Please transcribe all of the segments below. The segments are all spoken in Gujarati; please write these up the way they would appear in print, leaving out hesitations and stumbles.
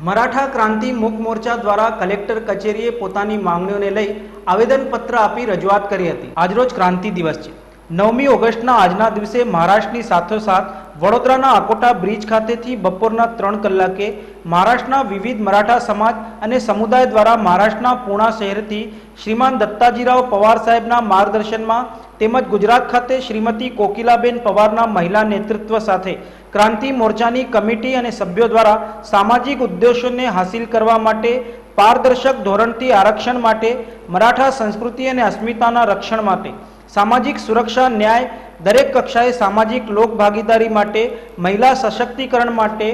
મરાઠા ક્રાંતિ મુક મોરચા દ્વારા કલેક્ટર કચેરીએ પોતાની માંગણીઓને લઈ આવેદનપત્ર આપી રજૂઆત કરી હતી। આજરોજ ક્રાંતિ દિવસ છે। 9મી ઓગસ્ટના આજના દિવસે મહારાષ્ટ્રની સાથોસાથ વડોદરાના અકોટા બ્રિજ ખાતેથી બપોરના 3 કલાકે મહારાષ્ટ્રના વિવિધ મરાઠા સમાજ અને સમુદાય દ્વારા મહારાષ્ટ્રના પૂણા શહેરથી શ્રીમાન દત્તાજીરાવ પવાર સાહેબના માર્ગદર્શનમાં તેમજ ગુજરાત ખાતે શ્રીમતી કોકિલાબેન પવારના મહિલા નેતૃત્વ સાથે ક્રાંતિ મોરચાની કમિટી અને સભ્યો દ્વારા સામાજિક ઉદ્દેશોને હાંસિલ કરવા માટે પારદર્શક ધોરણથી આરક્ષણ માટે, મરાઠા સંસ્કૃતિ અને અસ્મિતાના રક્ષણ માટે, સામાજિક સુરક્ષા ન્યાય, દરેક કક્ષાએ સામાજિક લોકભાગીદારી માટે, મહિલા સશક્તિકરણ માટે,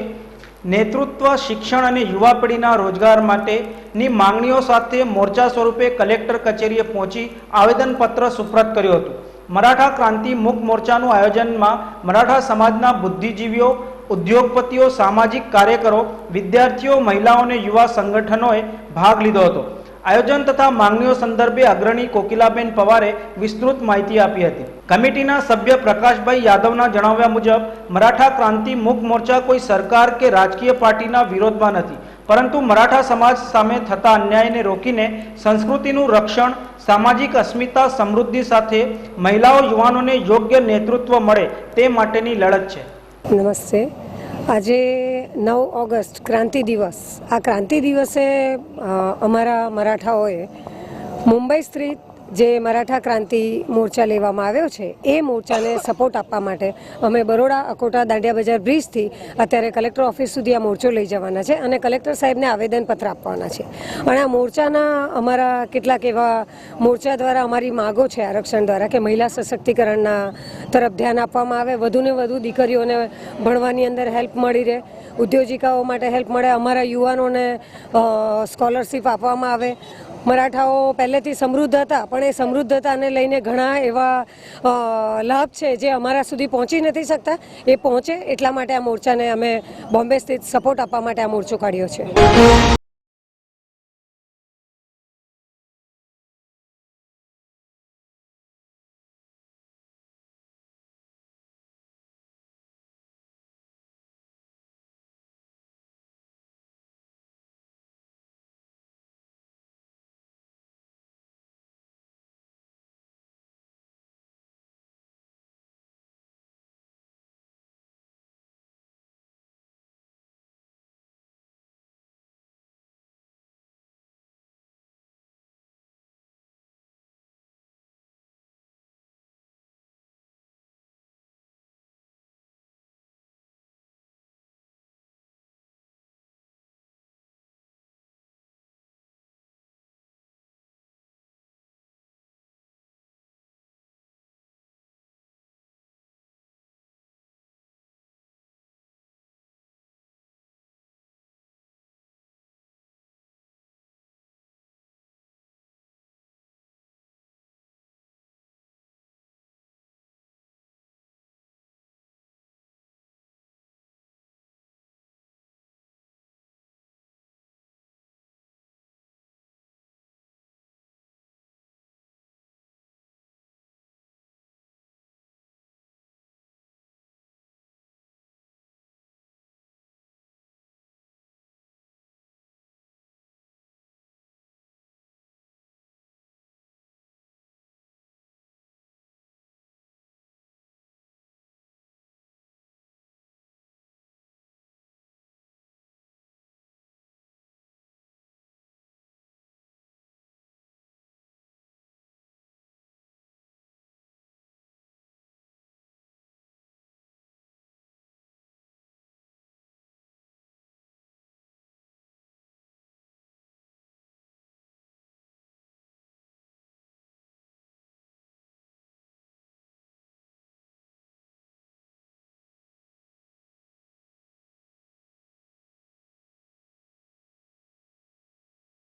નેતૃત્વ, શિક્ષણ અને યુવા પેઢીના રોજગાર માટેની માંગણીઓ સાથે મોરચા સ્વરૂપે કલેક્ટર કચેરીએ પહોંચી આવેદનપત્ર સુપ્રત કર્યું હતું। મરાઠા ક્રાંતિ મુક મોરચાનું આયોજનમાં મરાઠા સમાજના બુદ્ધિજીવીઓ, ઉદ્યોગપતિઓ, સામાજિક કાર્યકરો, વિદ્યાર્થીઓ, મહિલાઓ અને યુવા સંગઠનોએ ભાગ લીધો હતો। આયોજન તથા માંગણીઓ સંદર્ભે અગ્રણી કોકિલાબેન પવારે વિસ્તૃત માહિતી આપી હતી। કમિટીના સભ્ય પ્રકાશભાઈ યાદવના જણાવ્યા મુજબ મરાઠા ક્રાંતિ મુક મોરચા કોઈ સરકાર કે રાજકીય પાર્ટીના વિરોધમાં નથી, પરંતુ મરાઠા સમાજ સામે થતા અન્યાયને રોકીને સંસ્કૃતિનું રક્ષણ, સામાજિક અસ્મિતા, સમૃદ્ધિ સાથે મહિલાઓ, યુવાનોને યોગ્ય નેતૃત્વ મળે તે માટેની લડત છે। નમસ્તે। આજે 9 ઓગસ્ટ ક્રાંતિ દિવસ। આ ક્રાંતિ દિવસે અમારા મરાઠાઓએ મુંબઈ સ્થિત જે મરાઠા ક્રાંતિ મોરચા લેવામાં આવ્યો છે એ મોરચાને સપોર્ટ આપવા માટે અમે બરોડા અકોટા દાંડિયા બજાર બ્રિજથી અત્યારે કલેક્ટર ઓફિસ સુધી આ મોરચો લઈ જવાના છે અને કલેક્ટર સાહેબને આવેદનપત્ર આપવાના છે। અને આ મોરચાના અમારા કેટલાક એવા મોરચા દ્વારા અમારી માગો છે આરક્ષણ દ્વારા કે મહિલા સશક્તિકરણના તરફ ધ્યાન આપવામાં આવે, વધુને વધુ દીકરીઓને ભણવાની અંદર હેલ્પ મળી રહે, ઉદ્યોજિકાઓ માટે હેલ્પ મળે, અમારા યુવાનોને સ્કોલરશીપ આપવામાં આવે। મરાઠાઓ પહેલેથી સમૃદ્ધ હતા, પણ એ સમૃદ્ધતાને લઈને ઘણા એવા લાભ છે જે અમારા સુધી પહોંચી નથી શકતા, એ પહોંચે એટલા માટે આ મોરચાને અમે બોમ્બે સ્થિત સપોર્ટ આપવા માટે આ મોરચો કાઢ્યો છે।